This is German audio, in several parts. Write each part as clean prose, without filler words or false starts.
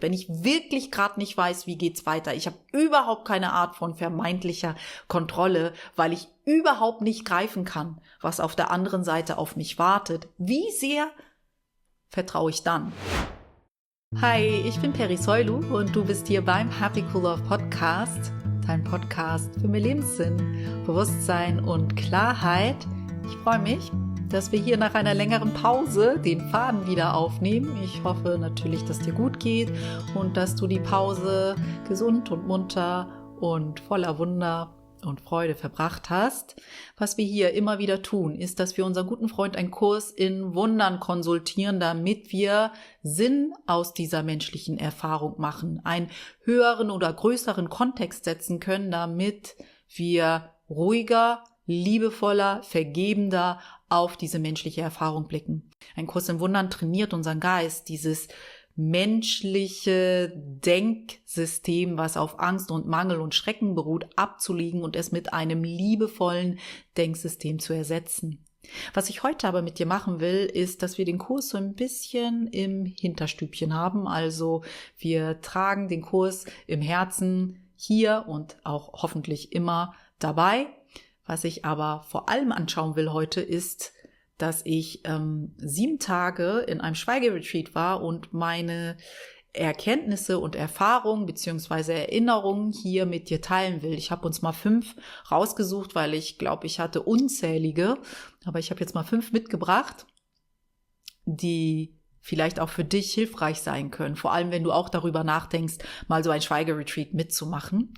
Wenn ich wirklich gerade nicht weiß, wie geht's weiter, ich habe überhaupt keine Art von vermeintlicher Kontrolle, weil ich überhaupt nicht greifen kann, was auf der anderen Seite auf mich wartet. Wie sehr vertraue ich dann? Hi, ich bin Peri Soilu und du bist hier beim Happy Cool Love Podcast, dein Podcast für mehr Lebenssinn, Bewusstsein und Klarheit. Ich freue mich, dass wir hier nach einer längeren Pause den Faden wieder aufnehmen. Ich hoffe natürlich, dass dir gut geht und dass du die Pause gesund und munter und voller Wunder und Freude verbracht hast. Was wir hier immer wieder tun, ist, dass wir unseren guten Freund einen Kurs in Wundern konsultieren, damit wir Sinn aus dieser menschlichen Erfahrung machen, einen höheren oder größeren Kontext setzen können, damit wir ruhiger, liebevoller, vergebender auf diese menschliche Erfahrung blicken. Ein Kurs in Wundern trainiert unseren Geist, dieses menschliche Denksystem, was auf Angst und Mangel und Schrecken beruht, abzulegen und es mit einem liebevollen Denksystem zu ersetzen. Was ich heute aber mit dir machen will, ist, dass wir den Kurs so ein bisschen im Hinterstübchen haben. Also wir tragen den Kurs im Herzen hier und auch hoffentlich immer dabei. Was ich aber vor allem anschauen will heute ist, dass ich 7 Tage in einem Schweigeretreat war und meine Erkenntnisse und Erfahrungen bzw. Erinnerungen hier mit dir teilen will. Ich habe uns mal 5 rausgesucht, weil ich glaube, ich hatte unzählige, aber ich habe jetzt mal 5 mitgebracht, die vielleicht auch für dich hilfreich sein können. Vor allem, wenn du auch darüber nachdenkst, mal so ein Schweigeretreat mitzumachen.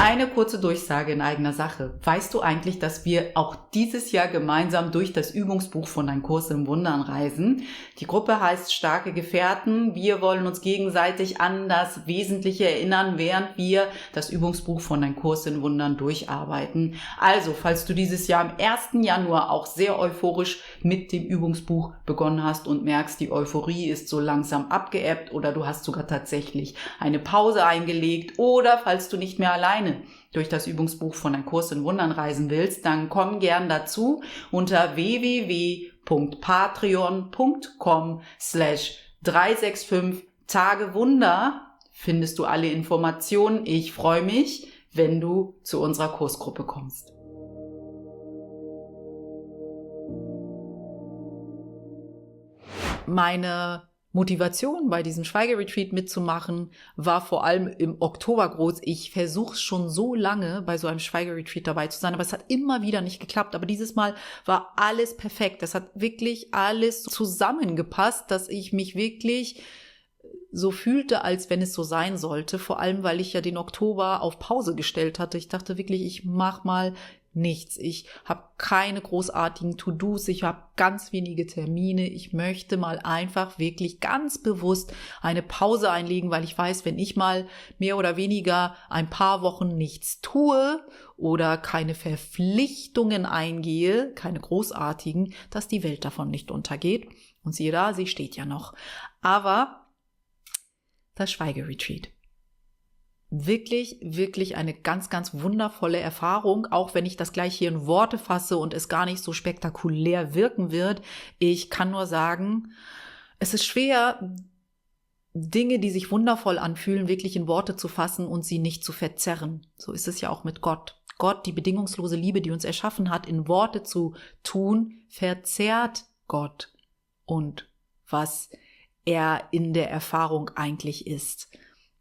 Eine kurze Durchsage in eigener Sache. Weißt du eigentlich, dass wir auch dieses Jahr gemeinsam durch das Übungsbuch von Ein Kurs in Wundern reisen? Die Gruppe heißt Starke Gefährten. Wir wollen uns gegenseitig an das Wesentliche erinnern, während wir das Übungsbuch von Ein Kurs in Wundern durcharbeiten. Also, falls du dieses Jahr am 1. Januar auch sehr euphorisch mit dem Übungsbuch begonnen hast und merkst, die Euphorie ist so langsam abgeebbt oder du hast sogar tatsächlich eine Pause eingelegt oder falls du nicht mehr alleine durch das Übungsbuch von Ein Kurs in Wundern reisen willst, dann komm gern dazu unter www.patreon.com/365tagewunder findest du alle Informationen. Ich freue mich, wenn du zu unserer Kursgruppe kommst. Meine Motivation bei diesem Schweigeretreat mitzumachen war vor allem im Oktober groß. Ich versuche schon so lange bei so einem Schweigeretreat dabei zu sein, aber es hat immer wieder nicht geklappt. Aber dieses Mal war alles perfekt. Es hat wirklich alles zusammengepasst, dass ich mich wirklich so fühlte, als wenn es so sein sollte. Vor allem, weil ich ja den Oktober auf Pause gestellt hatte. Ich dachte wirklich, ich mach mal nichts. Ich habe keine großartigen To-Dos. Ich habe ganz wenige Termine. Ich möchte mal einfach wirklich ganz bewusst eine Pause einlegen, weil ich weiß, wenn ich mal mehr oder weniger ein paar Wochen nichts tue oder keine Verpflichtungen eingehe, keine großartigen, dass die Welt davon nicht untergeht. Und siehe da, sie steht ja noch. Aber das Schweigeretreat. Wirklich, wirklich eine ganz, ganz wundervolle Erfahrung, auch wenn ich das gleich hier in Worte fasse und es gar nicht so spektakulär wirken wird. Ich kann nur sagen, es ist schwer, Dinge, die sich wundervoll anfühlen, wirklich in Worte zu fassen und sie nicht zu verzerren. So ist es ja auch mit Gott. Gott, die bedingungslose Liebe, die uns erschaffen hat, in Worte zu tun, verzerrt Gott und was er in der Erfahrung eigentlich ist.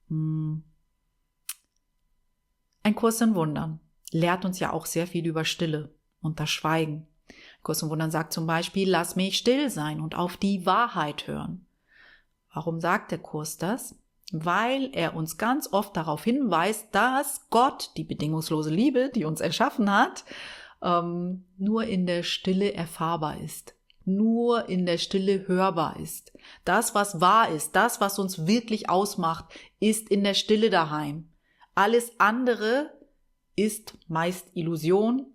Ein Kurs in Wundern lehrt uns ja auch sehr viel über Stille und das Schweigen. Ein Kurs in Wundern sagt zum Beispiel, lass mich still sein und auf die Wahrheit hören. Warum sagt der Kurs das? Weil er uns ganz oft darauf hinweist, dass Gott, die bedingungslose Liebe, die uns erschaffen hat, nur in der Stille erfahrbar ist. Nur in der Stille hörbar ist. Das, was wahr ist, das, was uns wirklich ausmacht, ist in der Stille daheim. Alles andere ist meist Illusion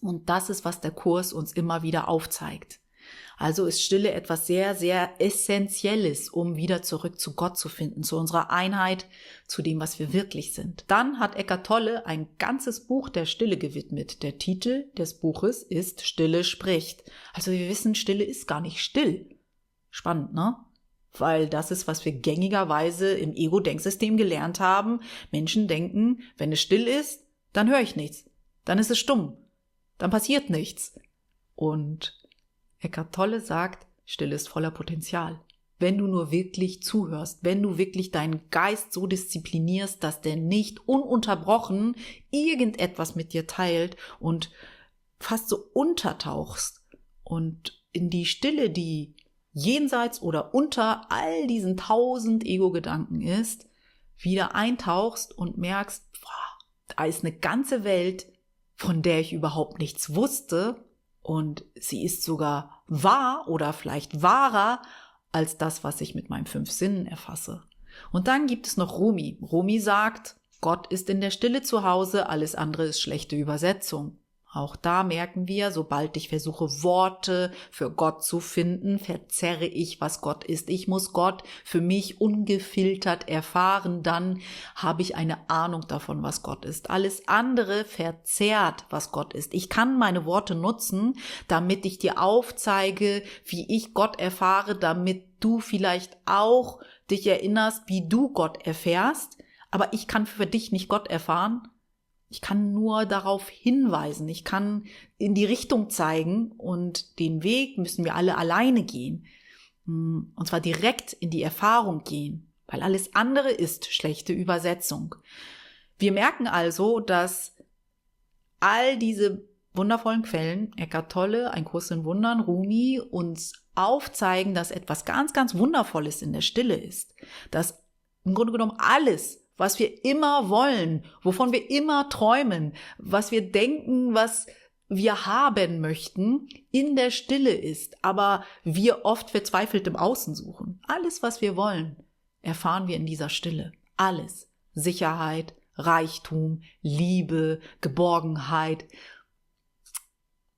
und das ist, was der Kurs uns immer wieder aufzeigt. Also ist Stille etwas sehr, sehr Essentielles, um wieder zurück zu Gott zu finden, zu unserer Einheit, zu dem, was wir wirklich sind. Dann hat Eckhart Tolle ein ganzes Buch der Stille gewidmet. Der Titel des Buches ist Stille spricht. Also wir wissen, Stille ist gar nicht still. Spannend, ne? Weil das ist, was wir gängigerweise im Ego-Denksystem gelernt haben. Menschen denken, wenn es still ist, dann höre ich nichts. Dann ist es stumm. Dann passiert nichts. Und Eckhart Tolle sagt, Stille ist voller Potenzial. Wenn du nur wirklich zuhörst, wenn du wirklich deinen Geist so disziplinierst, dass der nicht ununterbrochen irgendetwas mit dir teilt und fast so untertauchst und in die Stille, die jenseits oder unter all diesen 1000 Ego-Gedanken ist, wieder eintauchst und merkst, boah, da ist eine ganze Welt, von der ich überhaupt nichts wusste und sie ist sogar wahr oder vielleicht wahrer als das, was ich mit meinen 5 Sinnen erfasse. Und dann gibt es noch Rumi. Rumi sagt, Gott ist in der Stille zu Hause, alles andere ist schlechte Übersetzung. Auch da merken wir, sobald ich versuche, Worte für Gott zu finden, verzerre ich, was Gott ist. Ich muss Gott für mich ungefiltert erfahren, dann habe ich eine Ahnung davon, was Gott ist. Alles andere verzerrt, was Gott ist. Ich kann meine Worte nutzen, damit ich dir aufzeige, wie ich Gott erfahre, damit du vielleicht auch dich erinnerst, wie du Gott erfährst. Aber ich kann für dich nicht Gott erfahren. Ich kann nur darauf hinweisen, ich kann in die Richtung zeigen und den Weg müssen wir alle alleine gehen. Und zwar direkt in die Erfahrung gehen, weil alles andere ist schlechte Übersetzung. Wir merken also, dass all diese wundervollen Quellen, Eckhart Tolle, Ein Kurs in Wundern, Rumi, uns aufzeigen, dass etwas ganz, ganz Wundervolles in der Stille ist. Dass im Grunde genommen alles, was wir immer wollen, wovon wir immer träumen, was wir denken, was wir haben möchten, in der Stille ist, aber wir oft verzweifelt im Außen suchen. Alles, was wir wollen, erfahren wir in dieser Stille. Alles. Sicherheit, Reichtum, Liebe, Geborgenheit,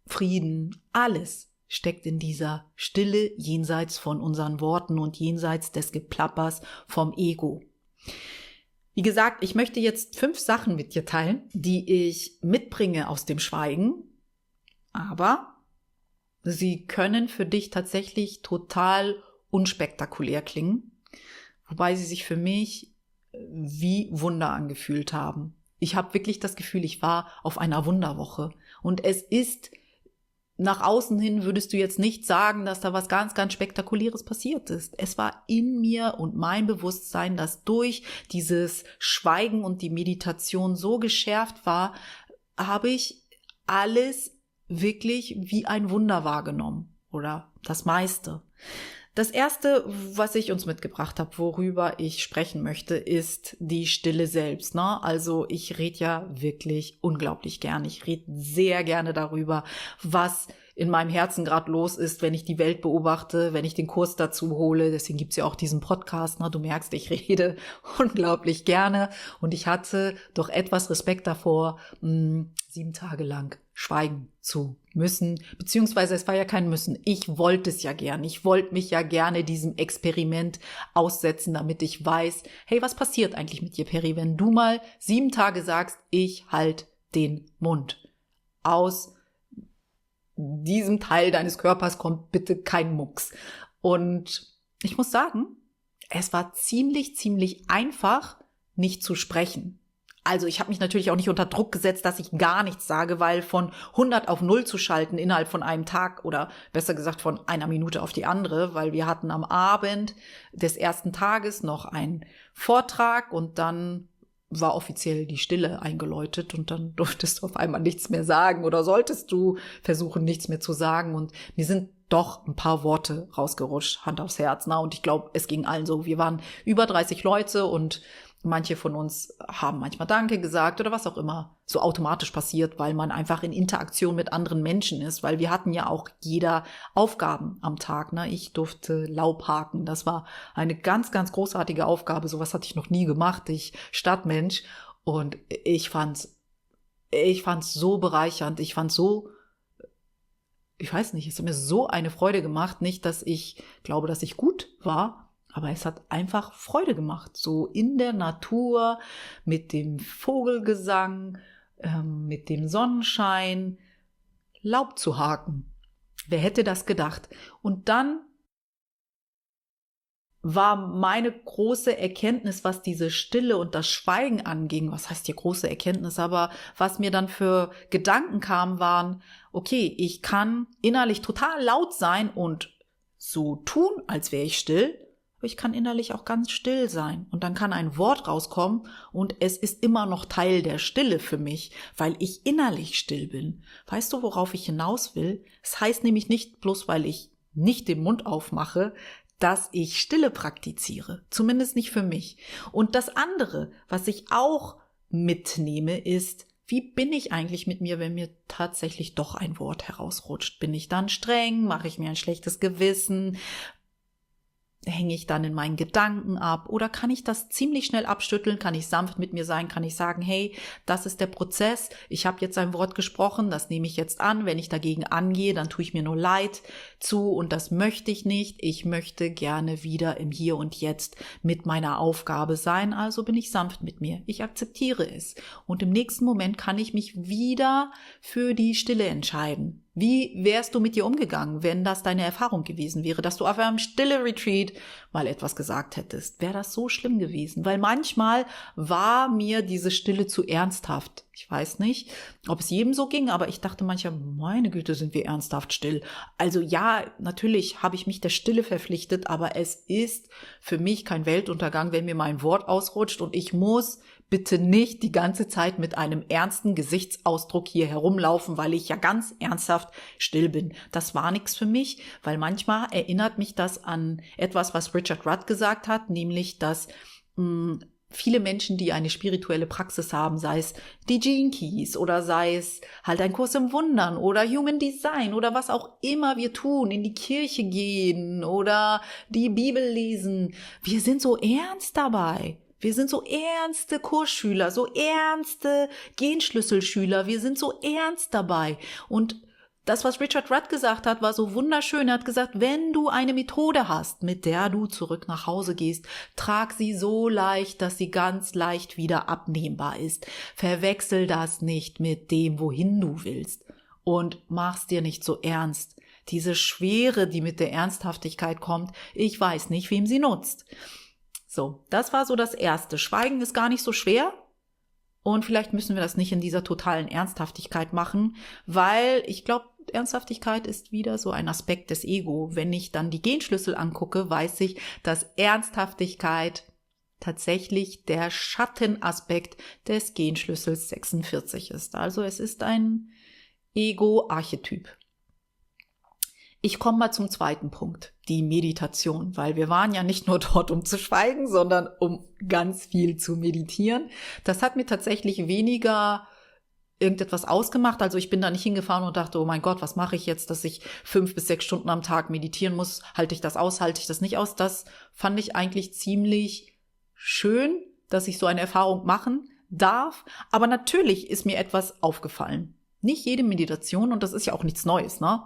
Frieden, alles steckt in dieser Stille jenseits von unseren Worten und jenseits des Geplappers vom Ego. Wie gesagt, ich möchte jetzt 5 Sachen mit dir teilen, die ich mitbringe aus dem Schweigen, aber sie können für dich tatsächlich total unspektakulär klingen, wobei sie sich für mich wie Wunder angefühlt haben. Ich habe wirklich das Gefühl, ich war auf einer Wunderwoche und es ist nach außen hin würdest du jetzt nicht sagen, dass da was ganz, ganz Spektakuläres passiert ist. Es war in mir und mein Bewusstsein, das durch dieses Schweigen und die Meditation so geschärft war, habe ich alles wirklich wie ein Wunder wahrgenommen oder das meiste. Das erste, was ich uns mitgebracht habe, worüber ich sprechen möchte, ist die Stille selbst. Ne? Also ich rede ja wirklich unglaublich gern. Ich rede sehr gerne darüber, was in meinem Herzen gerade los ist, wenn ich die Welt beobachte, wenn ich den Kurs dazu hole. Deswegen gibt's ja auch diesen Podcast. Ne? Du merkst, ich rede unglaublich gerne. Und ich hatte doch etwas Respekt davor, 7 Tage lang schweigen zu müssen. Beziehungsweise es war ja kein Müssen. Ich wollte es ja gerne. Ich wollte mich ja gerne diesem Experiment aussetzen, damit ich weiß, hey, was passiert eigentlich mit dir, Peri, wenn du mal 7 Tage sagst, ich halt den Mund. Aus diesem Teil deines Körpers kommt bitte kein Mucks. Und ich muss sagen, es war ziemlich einfach, nicht zu sprechen. Also ich habe mich natürlich auch nicht unter Druck gesetzt, dass ich gar nichts sage, weil von 100 auf 0 zu schalten innerhalb von einem Tag oder besser gesagt von einer Minute auf die andere, weil wir hatten am Abend des ersten Tages noch einen Vortrag und dann war offiziell die Stille eingeläutet und dann durftest du auf einmal nichts mehr sagen oder solltest du versuchen, nichts mehr zu sagen. Und mir sind doch ein paar Worte rausgerutscht, Hand aufs Herz. Na, und ich glaube, es ging allen so. Wir waren über 30 Leute und manche von uns haben manchmal Danke gesagt oder was auch immer so automatisch passiert, weil man einfach in Interaktion mit anderen Menschen ist, weil wir hatten ja auch jeder Aufgaben am Tag. Ne? Ich durfte Laub haken. Das war eine ganz, ganz großartige Aufgabe. Sowas hatte ich noch nie gemacht. Ich Stadtmensch. Und ich fand's so bereichernd. Ich weiß nicht, es hat mir so eine Freude gemacht. Nicht, dass ich glaube, dass ich gut war, aber es hat einfach Freude gemacht, so in der Natur, mit dem Vogelgesang, mit dem Sonnenschein, Laub zu haken. Wer hätte das gedacht? Und dann war meine große Erkenntnis, was diese Stille und das Schweigen anging. Was heißt hier große Erkenntnis? Aber was mir dann für Gedanken kamen, waren, okay, ich kann innerlich total laut sein und so tun, als wäre ich still, aber ich kann innerlich auch ganz still sein. Und dann kann ein Wort rauskommen und es ist immer noch Teil der Stille für mich, weil ich innerlich still bin. Weißt du, worauf ich hinaus will? Es heißt nämlich nicht bloß, weil ich nicht den Mund aufmache, dass ich Stille praktiziere. Zumindest nicht für mich. Und das andere, was ich auch mitnehme, ist, wie bin ich eigentlich mit mir, wenn mir tatsächlich doch ein Wort herausrutscht? Bin ich dann streng? Mache ich mir ein schlechtes Gewissen? Hänge ich dann in meinen Gedanken ab oder kann ich das ziemlich schnell abschütteln, kann ich sanft mit mir sein, kann ich sagen, hey, das ist der Prozess, ich habe jetzt ein Wort gesprochen, das nehme ich jetzt an, wenn ich dagegen angehe, dann tue ich mir nur Leid zu und das möchte ich möchte gerne wieder im Hier und Jetzt mit meiner Aufgabe sein, also bin ich sanft mit mir, ich akzeptiere es und im nächsten Moment kann ich mich wieder für die Stille entscheiden. Wie wärst du mit dir umgegangen, wenn das deine Erfahrung gewesen wäre, dass du auf einem Stille-Retreat mal etwas gesagt hättest? Wäre das so schlimm gewesen? Weil manchmal war mir diese Stille zu ernsthaft. Ich weiß nicht, ob es jedem so ging, aber ich dachte manchmal, meine Güte, sind wir ernsthaft still. Also ja, natürlich habe ich mich der Stille verpflichtet, aber es ist für mich kein Weltuntergang, wenn mir mal ein Wort ausrutscht und ich muss bitte nicht die ganze Zeit mit einem ernsten Gesichtsausdruck hier herumlaufen, weil ich ja ganz ernsthaft still bin. Das war nichts für mich, weil manchmal erinnert mich das an etwas, was Richard Rudd gesagt hat, nämlich, dass viele Menschen, die eine spirituelle Praxis haben, sei es die Gene Keys oder sei es halt ein Kurs im Wundern oder Human Design oder was auch immer wir tun, in die Kirche gehen oder die Bibel lesen, wir sind so ernst dabei. Wir sind so ernste Kursschüler, so ernste Genschlüsselschüler. Wir sind so ernst dabei. Und das, was Richard Rudd gesagt hat, war so wunderschön. Er hat gesagt, wenn du eine Methode hast, mit der du zurück nach Hause gehst, trag sie so leicht, dass sie ganz leicht wieder abnehmbar ist. Verwechsel das nicht mit dem, wohin du willst. Und mach's dir nicht so ernst. Diese Schwere, die mit der Ernsthaftigkeit kommt, ich weiß nicht, wem sie nutzt. So, das war so das Erste. Schweigen ist gar nicht so schwer und vielleicht müssen wir das nicht in dieser totalen Ernsthaftigkeit machen, weil ich glaube, Ernsthaftigkeit ist wieder so ein Aspekt des Ego. Wenn ich dann die Genschlüssel angucke, weiß ich, dass Ernsthaftigkeit tatsächlich der Schattenaspekt des Genschlüssels 46 ist. Also es ist ein Ego-Archetyp. Ich komme mal zum zweiten Punkt, die Meditation, weil wir waren ja nicht nur dort, um zu schweigen, sondern um ganz viel zu meditieren. Das hat mir tatsächlich weniger irgendetwas ausgemacht. Also ich bin da nicht hingefahren und dachte, oh mein Gott, was mache ich jetzt, dass ich 5 bis 6 Stunden am Tag meditieren muss? Halte ich das aus, halte ich das nicht aus? Das fand ich eigentlich ziemlich schön, dass ich so eine Erfahrung machen darf. Aber natürlich ist mir etwas aufgefallen. Nicht jede Meditation, und das ist ja auch nichts Neues, ne,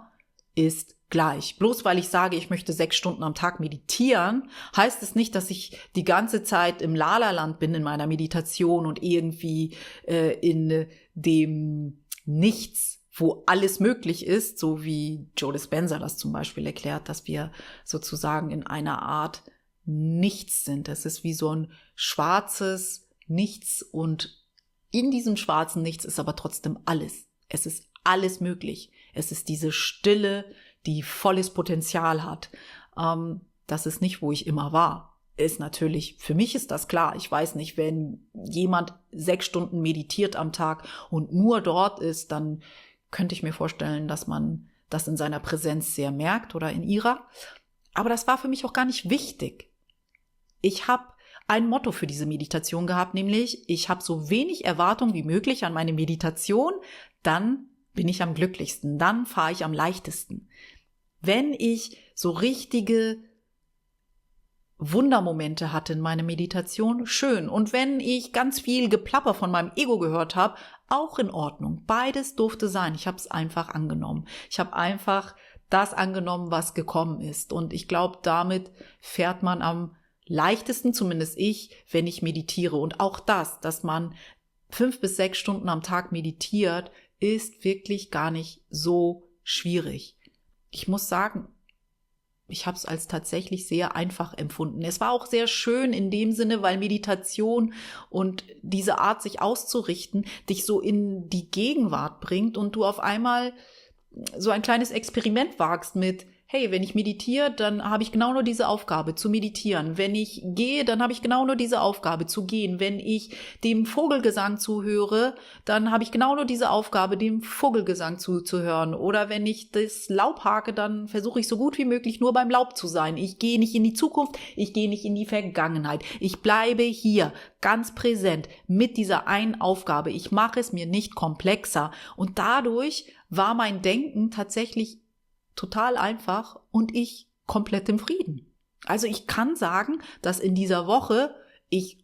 ist gleich. Bloß weil ich sage, ich möchte 6 Stunden am Tag meditieren, heißt es nicht, dass ich die ganze Zeit im La-La-Land bin in meiner Meditation und irgendwie in dem Nichts, wo alles möglich ist, so wie Joe Dispenza das zum Beispiel erklärt, dass wir sozusagen in einer Art Nichts sind. Es ist wie so ein schwarzes Nichts und in diesem schwarzen Nichts ist aber trotzdem alles. Es ist alles möglich. Es ist diese Stille, die volles Potenzial hat. Das ist nicht, wo ich immer war. Ist natürlich, für mich ist das klar. Ich weiß nicht, wenn jemand 6 Stunden meditiert am Tag und nur dort ist, dann könnte ich mir vorstellen, dass man das in seiner Präsenz sehr merkt oder in ihrer. Aber das war für mich auch gar nicht wichtig. Ich habe ein Motto für diese Meditation gehabt, nämlich ich habe so wenig Erwartung wie möglich an meine Meditation, dann bin ich am glücklichsten, dann fahre ich am leichtesten. Wenn ich so richtige Wundermomente hatte in meiner Meditation, schön. Und wenn ich ganz viel Geplapper von meinem Ego gehört habe, auch in Ordnung. Beides durfte sein. Ich habe es einfach angenommen. Ich habe einfach das angenommen, was gekommen ist. Und ich glaube, damit fährt man am leichtesten, zumindest ich, wenn ich meditiere. Und auch das, dass man 5 bis 6 Stunden am Tag meditiert, ist wirklich gar nicht so schwierig. Ich muss sagen, ich habe es als tatsächlich sehr einfach empfunden. Es war auch sehr schön in dem Sinne, weil Meditation und diese Art, sich auszurichten, dich so in die Gegenwart bringt und du auf einmal so ein kleines Experiment wagst mit, hey, wenn ich meditiere, dann habe ich genau nur diese Aufgabe, zu meditieren. Wenn ich gehe, dann habe ich genau nur diese Aufgabe, zu gehen. Wenn ich dem Vogelgesang zuhöre, dann habe ich genau nur diese Aufgabe, dem Vogelgesang zuzuhören. Oder wenn ich das Laub hake, dann versuche ich so gut wie möglich nur beim Laub zu sein. Ich gehe nicht in die Zukunft, ich gehe nicht in die Vergangenheit. Ich bleibe hier, ganz präsent, mit dieser einen Aufgabe. Ich mache es mir nicht komplexer. Und dadurch war mein Denken tatsächlich total einfach und ich komplett im Frieden. Also ich kann sagen, dass in dieser Woche ich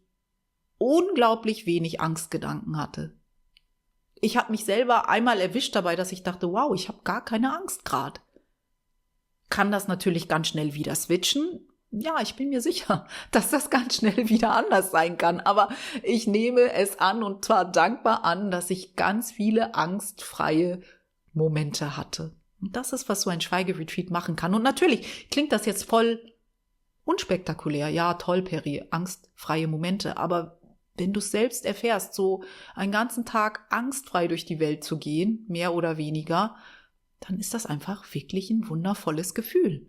unglaublich wenig Angstgedanken hatte. Ich habe mich selber einmal erwischt dabei, dass ich dachte, wow, ich habe gar keine Angst gerade. Kann das natürlich ganz schnell wieder switchen? Ja, ich bin mir sicher, dass das ganz schnell wieder anders sein kann. Aber ich nehme es an und zwar dankbar an, dass ich ganz viele angstfreie Momente hatte. Und das ist, was so ein Schweigeretreat machen kann. Und natürlich klingt das jetzt voll unspektakulär. Ja, toll, Peri, angstfreie Momente. Aber wenn du es selbst erfährst, so einen ganzen Tag angstfrei durch die Welt zu gehen, mehr oder weniger, dann ist das einfach wirklich ein wundervolles Gefühl.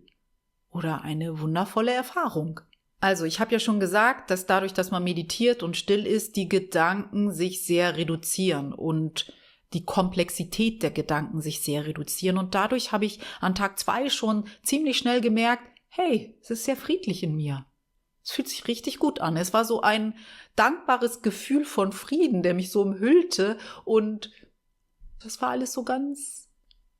Oder eine wundervolle Erfahrung. Also, ich habe ja schon gesagt, dass dadurch, dass man meditiert und still ist, die Gedanken sich sehr reduzieren und die Komplexität der Gedanken sich sehr reduzieren. Und dadurch habe ich an Tag 2 schon ziemlich schnell gemerkt, hey, es ist sehr friedlich in mir. Es fühlt sich richtig gut an. Es war so ein dankbares Gefühl von Frieden, der mich so umhüllte. Und das war alles so ganz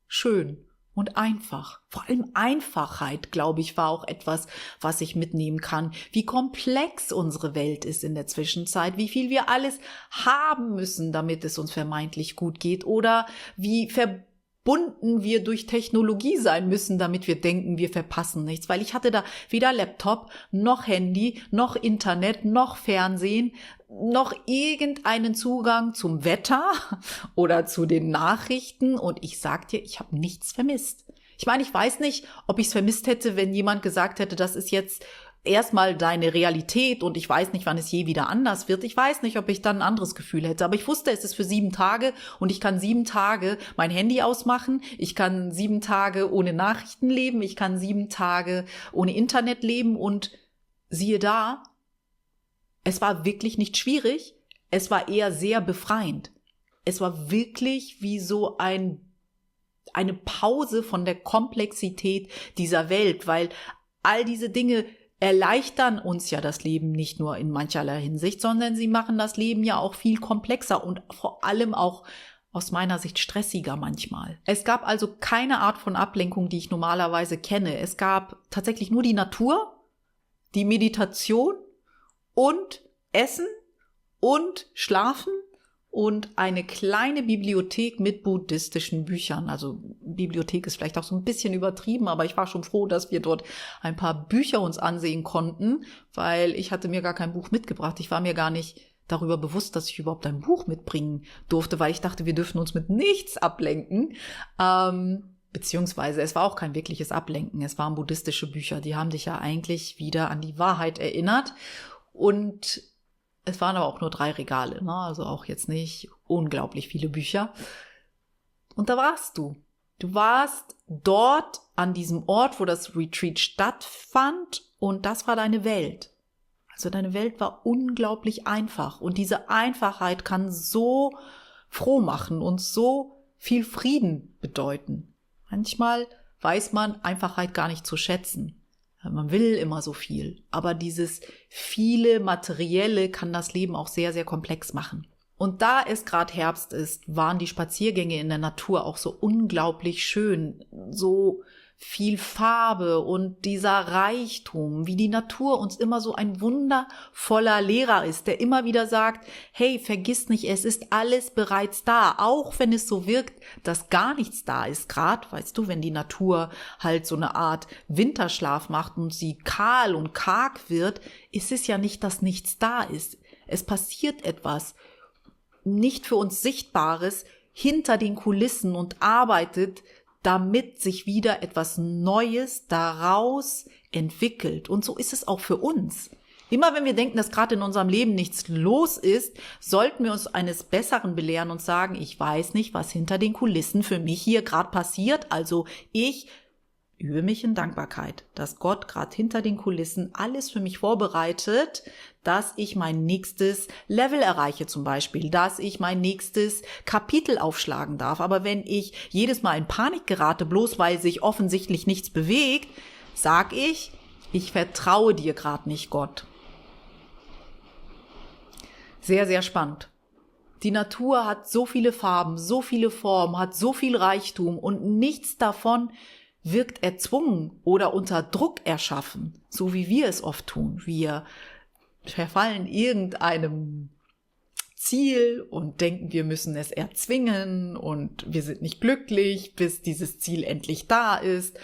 schön und einfach. Vor allem Einfachheit, glaube ich, war auch etwas, was ich mitnehmen kann. Wie komplex unsere Welt ist in der Zwischenzeit, wie viel wir alles haben müssen, damit es uns vermeintlich gut geht oder wie verbunden wir durch Technologie sein müssen, damit wir denken, wir verpassen nichts. Weil ich hatte da weder Laptop, noch Handy, noch Internet, noch Fernsehen, noch irgendeinen Zugang zum Wetter oder zu den Nachrichten. Und ich sag dir, ich habe nichts vermisst. Ich meine, ich weiß nicht, ob ich es vermisst hätte, wenn jemand gesagt hätte, das ist jetzt erstmal deine Realität und ich weiß nicht, wann es je wieder anders wird. Ich weiß nicht, ob ich dann ein anderes Gefühl hätte. Aber ich wusste, es ist für 7 Tage und ich kann 7 Tage mein Handy ausmachen. Ich kann 7 Tage ohne Nachrichten leben. Ich kann 7 Tage ohne Internet leben und siehe da, es war wirklich nicht schwierig. Es war eher sehr befreiend. Es war wirklich wie so eine Pause von der Komplexität dieser Welt, weil all diese Dinge erleichtern uns ja das Leben nicht nur in mancherlei Hinsicht, sondern sie machen das Leben ja auch viel komplexer und vor allem auch aus meiner Sicht stressiger manchmal. Es gab also keine Art von Ablenkung, die ich normalerweise kenne. Es gab tatsächlich nur die Natur, die Meditation und Essen und Schlafen und eine kleine Bibliothek mit buddhistischen Büchern. Also Bibliothek ist vielleicht auch so ein bisschen übertrieben, aber ich war schon froh, dass wir dort ein paar Bücher uns ansehen konnten, weil ich hatte mir gar kein Buch mitgebracht. Ich war mir gar nicht darüber bewusst, dass ich überhaupt ein Buch mitbringen durfte, weil ich dachte, wir dürfen uns mit nichts ablenken. Beziehungsweise es war auch kein wirkliches Ablenken. Es waren buddhistische Bücher, die haben dich ja eigentlich wieder an die Wahrheit erinnert. Und es waren aber auch nur 3 Regale, ne? Also auch jetzt nicht unglaublich viele Bücher. Und da warst du. Du warst dort an diesem Ort, wo das Retreat stattfand und das war deine Welt. Also deine Welt war unglaublich einfach und diese Einfachheit kann so froh machen und so viel Frieden bedeuten. Manchmal weiß man Einfachheit gar nicht zu schätzen. Man will immer so viel, aber dieses viele Materielle kann das Leben auch sehr, sehr komplex machen. Und da es gerade Herbst ist, waren die Spaziergänge in der Natur auch so unglaublich schön, so viel Farbe und dieser Reichtum, wie die Natur uns immer so ein wundervoller Lehrer ist, der immer wieder sagt, hey, vergiss nicht, es ist alles bereits da, auch wenn es so wirkt, dass gar nichts da ist. Gerade, weißt du, wenn die Natur halt so eine Art Winterschlaf macht und sie kahl und karg wird, ist es ja nicht, dass nichts da ist. Es passiert etwas nicht für uns Sichtbares hinter den Kulissen und arbeitet damit sich wieder etwas Neues daraus entwickelt. Und so ist es auch für uns. Immer wenn wir denken, dass gerade in unserem Leben nichts los ist, sollten wir uns eines Besseren belehren und sagen, ich weiß nicht, was hinter den Kulissen für mich hier gerade passiert. Also ich übe mich in Dankbarkeit, dass Gott gerade hinter den Kulissen alles für mich vorbereitet, dass ich mein nächstes Level erreiche zum Beispiel, dass ich mein nächstes Kapitel aufschlagen darf. Aber wenn ich jedes Mal in Panik gerate, bloß weil sich offensichtlich nichts bewegt, sag ich vertraue dir gerade nicht, Gott. Sehr, sehr spannend. Die Natur hat so viele Farben, so viele Formen, hat so viel Reichtum und nichts davon wirkt erzwungen oder unter Druck erschaffen, so wie wir es oft tun. Wir verfallen irgendeinem Ziel und denken, wir müssen es erzwingen und wir sind nicht glücklich, bis dieses Ziel endlich da ist.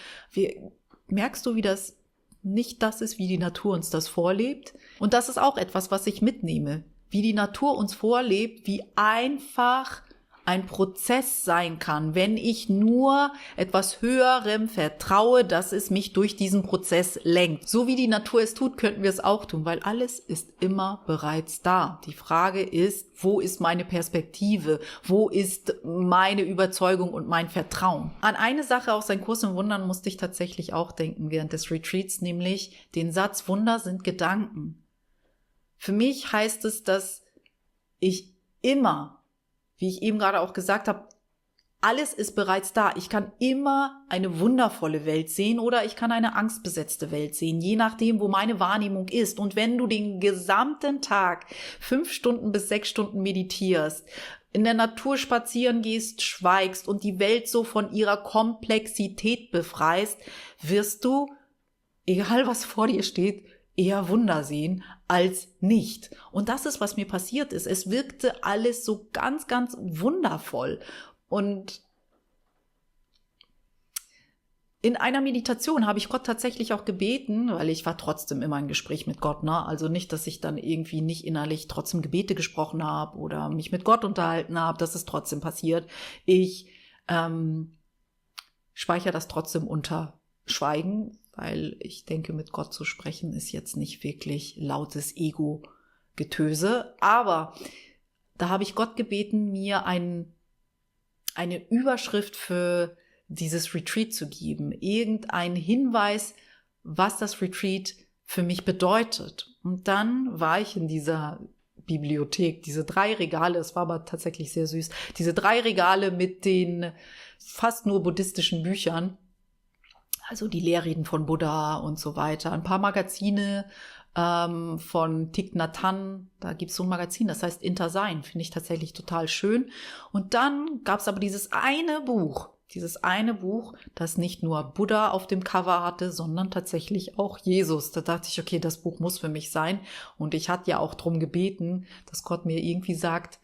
Merkst du, wie das nicht das ist, wie die Natur uns das vorlebt? Und das ist auch etwas, was ich mitnehme. Wie die Natur uns vorlebt, wie einfach ein Prozess sein kann, wenn ich nur etwas Höherem vertraue, dass es mich durch diesen Prozess lenkt. So wie die Natur es tut, könnten wir es auch tun, weil alles ist immer bereits da. Die Frage ist, wo ist meine Perspektive? Wo ist meine Überzeugung und mein Vertrauen? An eine Sache aus Ein Kurs in Wundern musste ich tatsächlich auch denken während des Retreats, nämlich den Satz, Wunder sind Gedanken. Für mich heißt es, dass ich immer, wie ich eben gerade auch gesagt habe, alles ist bereits da. Ich kann immer eine wundervolle Welt sehen oder ich kann eine angstbesetzte Welt sehen, je nachdem, wo meine Wahrnehmung ist. Und wenn du den gesamten Tag 5 Stunden bis 6 Stunden meditierst, in der Natur spazieren gehst, schweigst und die Welt so von ihrer Komplexität befreist, wirst du, egal was vor dir steht, eher Wunder sehen als nicht. Und das ist, was mir passiert ist. Es wirkte alles so ganz, ganz wundervoll. Und in einer Meditation habe ich Gott tatsächlich auch gebeten, weil ich war trotzdem immer im Gespräch mit Gott, ne? Also nicht, dass ich dann irgendwie nicht innerlich trotzdem Gebete gesprochen habe oder mich mit Gott unterhalten habe, das ist trotzdem passiert. Ich speichere das trotzdem unter Schweigen, weil ich denke, mit Gott zu sprechen ist jetzt nicht wirklich lautes Ego-Getöse. Aber da habe ich Gott gebeten, mir eine Überschrift für dieses Retreat zu geben. Irgendein Hinweis, was das Retreat für mich bedeutet. Und dann war ich in dieser Bibliothek, diese 3 Regale, es war aber tatsächlich sehr süß, diese 3 Regale mit den fast nur buddhistischen Büchern, also die Lehrreden von Buddha und so weiter, ein paar Magazine von Thich Nhat Hanh, da gibt es so ein Magazin, das heißt Intersein, finde ich tatsächlich total schön. Und dann gab es aber dieses eine Buch, das nicht nur Buddha auf dem Cover hatte, sondern tatsächlich auch Jesus. Da dachte ich, okay, das Buch muss für mich sein. Und ich hatte ja auch darum gebeten, dass Gott mir irgendwie sagt,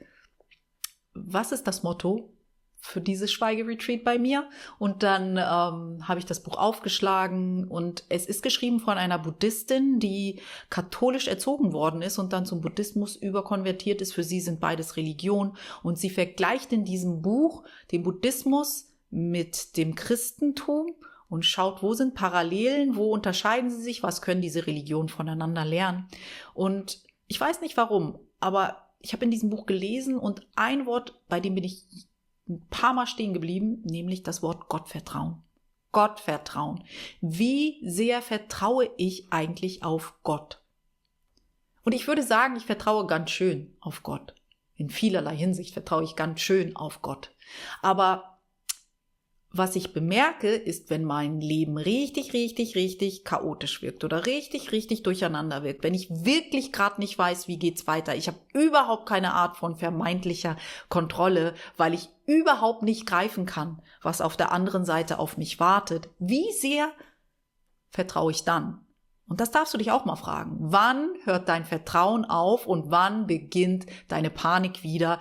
was ist das Motto für dieses Schweigeretreat bei mir? Und dann habe ich das Buch aufgeschlagen und es ist geschrieben von einer Buddhistin, die katholisch erzogen worden ist und dann zum Buddhismus überkonvertiert ist. Für sie sind beides Religion und sie vergleicht in diesem Buch den Buddhismus mit dem Christentum und schaut, wo sind Parallelen, wo unterscheiden sie sich, was können diese Religionen voneinander lernen. Und ich weiß nicht warum, aber ich habe in diesem Buch gelesen und ein Wort, bei dem bin ich ein paar Mal stehen geblieben, nämlich das Wort Gottvertrauen. Gottvertrauen. Wie sehr vertraue ich eigentlich auf Gott? Und ich würde sagen, ich vertraue ganz schön auf Gott. In vielerlei Hinsicht vertraue ich ganz schön auf Gott. Aber was ich bemerke, ist, wenn mein Leben richtig, richtig, richtig chaotisch wirkt oder richtig, richtig durcheinander wirkt, wenn ich wirklich gerade nicht weiß, wie geht's weiter. Ich habe überhaupt keine Art von vermeintlicher Kontrolle, weil ich überhaupt nicht greifen kann, was auf der anderen Seite auf mich wartet. Wie sehr vertraue ich dann? Und das darfst du dich auch mal fragen. Wann hört dein Vertrauen auf und wann beginnt deine Panik wieder,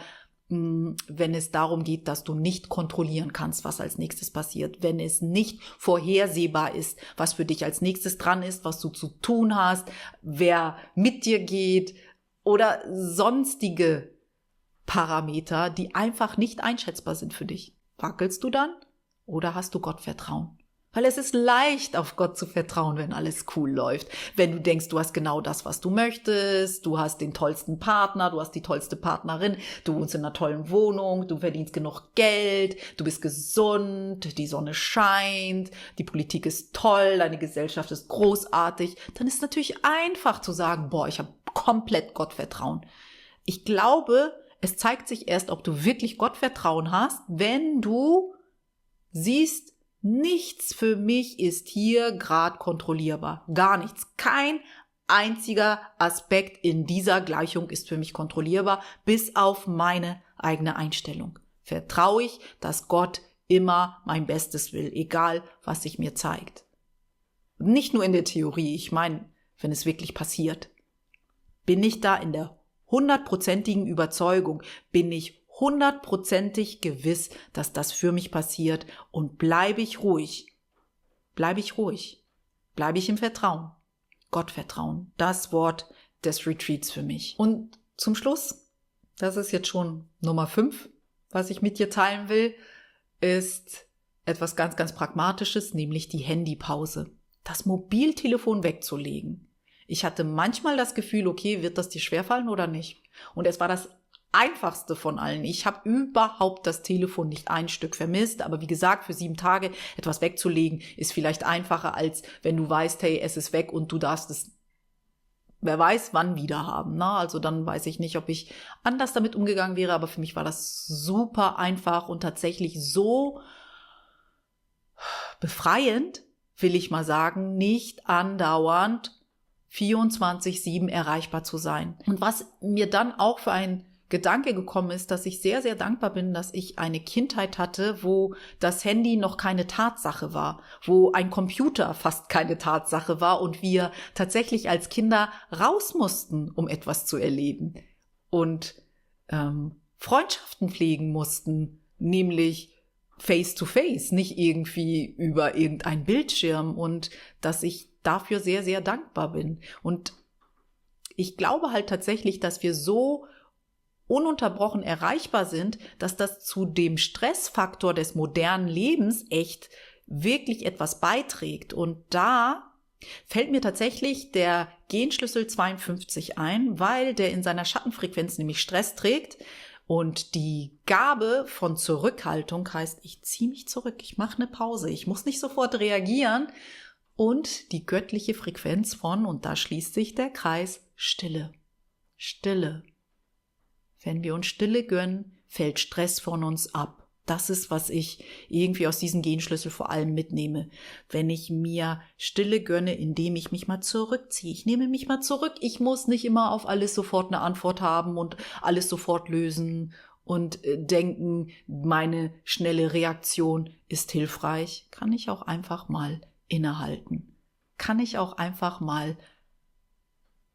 wenn es darum geht, dass du nicht kontrollieren kannst, was als nächstes passiert, wenn es nicht vorhersehbar ist, was für dich als nächstes dran ist, was du zu tun hast, wer mit dir geht oder sonstige Parameter, die einfach nicht einschätzbar sind für dich. Wackelst du dann? Oder hast du Gottvertrauen? Weil es ist leicht, auf Gott zu vertrauen, wenn alles cool läuft. Wenn du denkst, du hast genau das, was du möchtest, du hast den tollsten Partner, du hast die tollste Partnerin, du wohnst in einer tollen Wohnung, du verdienst genug Geld, du bist gesund, die Sonne scheint, die Politik ist toll, deine Gesellschaft ist großartig, dann ist es natürlich einfach zu sagen, boah, ich habe komplett Gottvertrauen. Ich glaube, es zeigt sich erst, ob du wirklich Gottvertrauen hast, wenn du siehst, nichts für mich ist hier gerade kontrollierbar. Gar nichts. Kein einziger Aspekt in dieser Gleichung ist für mich kontrollierbar, bis auf meine eigene Einstellung. Vertraue ich, dass Gott immer mein Bestes will, egal was sich mir zeigt. Nicht nur in der Theorie, ich meine, wenn es wirklich passiert. Bin ich da in der 100%igen Überzeugung, bin ich 100%ig gewiss, dass das für mich passiert und bleibe ich ruhig, bleibe ich im Vertrauen, Gottvertrauen, das Wort des Retreats für mich. Und zum Schluss, das ist jetzt schon Nummer 5, was ich mit dir teilen will, ist etwas ganz, ganz Pragmatisches, nämlich die Handypause, das Mobiltelefon wegzulegen. Ich hatte manchmal das Gefühl, okay, wird das dir schwerfallen oder nicht? Und es war das Einfachste von allen. Ich habe überhaupt das Telefon nicht ein Stück vermisst, aber wie gesagt, für 7 Tage etwas wegzulegen, ist vielleicht einfacher, als wenn du weißt, hey, es ist weg und du darfst es, wer weiß, wann wieder haben. Ne? Also dann weiß ich nicht, ob ich anders damit umgegangen wäre, aber für mich war das super einfach und tatsächlich so befreiend, will ich mal sagen, nicht andauernd 24/7 erreichbar zu sein. Und was mir dann auch für ein Gedanke gekommen ist, dass ich sehr, sehr dankbar bin, dass ich eine Kindheit hatte, wo das Handy noch keine Tatsache war, wo ein Computer fast keine Tatsache war und wir tatsächlich als Kinder raus mussten, um etwas zu erleben und Freundschaften pflegen mussten, nämlich face to face, nicht irgendwie über irgendein Bildschirm, und dass ich dafür sehr, sehr dankbar bin. Und ich glaube halt tatsächlich, dass wir so ununterbrochen erreichbar sind, dass das zu dem Stressfaktor des modernen Lebens echt wirklich etwas beiträgt. Und da fällt mir tatsächlich der Genschlüssel 52 ein, weil der in seiner Schattenfrequenz nämlich Stress trägt. Und die Gabe von Zurückhaltung heißt, ich ziehe mich zurück, ich mache eine Pause, ich muss nicht sofort reagieren. Und die göttliche Frequenz von, und da schließt sich der Kreis, Stille. Stille. Wenn wir uns Stille gönnen, fällt Stress von uns ab. Das ist, was ich irgendwie aus diesem Genschlüssel vor allem mitnehme. Wenn ich mir Stille gönne, indem ich mich mal zurückziehe. Ich nehme mich mal zurück. Ich muss nicht immer auf alles sofort eine Antwort haben und alles sofort lösen und denken, meine schnelle Reaktion ist hilfreich. Kann ich auch einfach mal innehalten. Kann ich auch einfach mal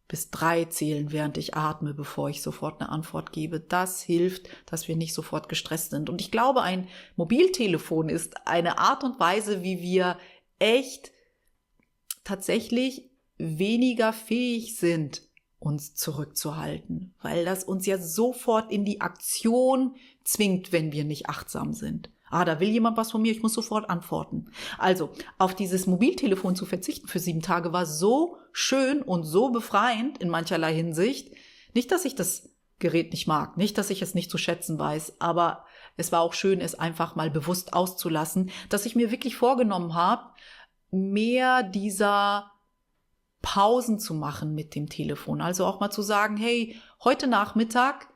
bis 3 zählen, während ich atme, bevor ich sofort eine Antwort gebe. Das hilft, dass wir nicht sofort gestresst sind. Und ich glaube, ein Mobiltelefon ist eine Art und Weise, wie wir echt tatsächlich weniger fähig sind, uns zurückzuhalten, weil das uns ja sofort in die Aktion zwingt, wenn wir nicht achtsam sind. Da will jemand was von mir, ich muss sofort antworten. Also, auf dieses Mobiltelefon zu verzichten für 7 Tage war so schön und so befreiend in mancherlei Hinsicht. Nicht, dass ich das Gerät nicht mag, nicht, dass ich es nicht zu schätzen weiß, aber es war auch schön, es einfach mal bewusst auszulassen, dass ich mir wirklich vorgenommen habe, mehr dieser Pausen zu machen mit dem Telefon. Also auch mal zu sagen, hey, heute Nachmittag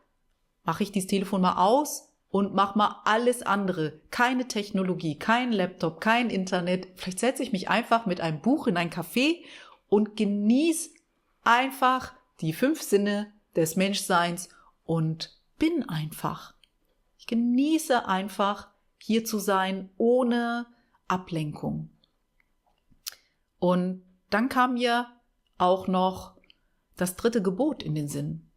mache ich dieses Telefon mal aus und mach mal alles andere. Keine Technologie, kein Laptop, kein Internet. Vielleicht setze ich mich einfach mit einem Buch in ein Café und genieße einfach die 5 Sinne des Menschseins und bin einfach. Ich genieße einfach, hier zu sein, ohne Ablenkung. Und dann kam mir auch noch das 3. Gebot in den Sinn.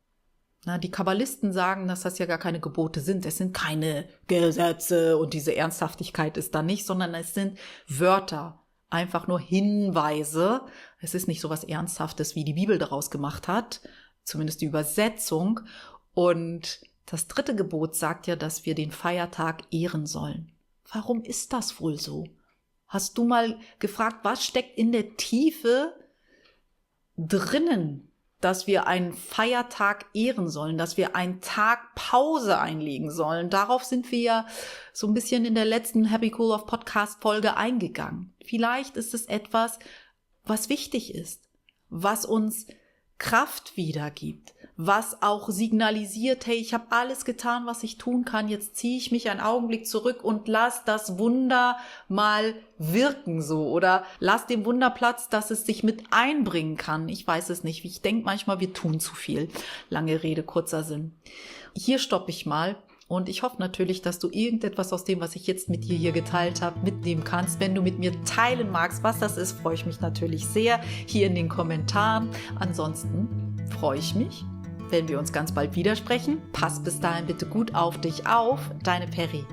Die Kabbalisten sagen, dass das ja gar keine Gebote sind. Es sind keine Gesetze und diese Ernsthaftigkeit ist da nicht, sondern es sind Wörter, einfach nur Hinweise. Es ist nicht so was Ernsthaftes, wie die Bibel daraus gemacht hat, zumindest die Übersetzung. Und das 3. Gebot sagt ja, dass wir den Feiertag ehren sollen. Warum ist das wohl so? Hast du mal gefragt, was steckt in der Tiefe drinnen, dass wir einen Feiertag ehren sollen, dass wir einen Tag Pause einlegen sollen? Darauf sind wir ja so ein bisschen in der letzten Happy Cool Off Podcast Folge eingegangen. Vielleicht ist es etwas, was wichtig ist, was uns Kraft wiedergibt, was auch signalisiert, hey, ich habe alles getan, was ich tun kann, jetzt ziehe ich mich einen Augenblick zurück und lass das Wunder mal wirken so oder lass dem Wunder Platz, dass es sich mit einbringen kann. Ich weiß es nicht, ich denke manchmal, wir tun zu viel. Lange Rede, kurzer Sinn. Hier stoppe ich mal. Und ich hoffe natürlich, dass du irgendetwas aus dem, was ich jetzt mit dir hier geteilt habe, mitnehmen kannst. Wenn du mit mir teilen magst, was das ist, freue ich mich natürlich sehr hier in den Kommentaren. Ansonsten freue ich mich, wenn wir uns ganz bald widersprechen. Pass bis dahin bitte gut auf dich auf. Deine Peri.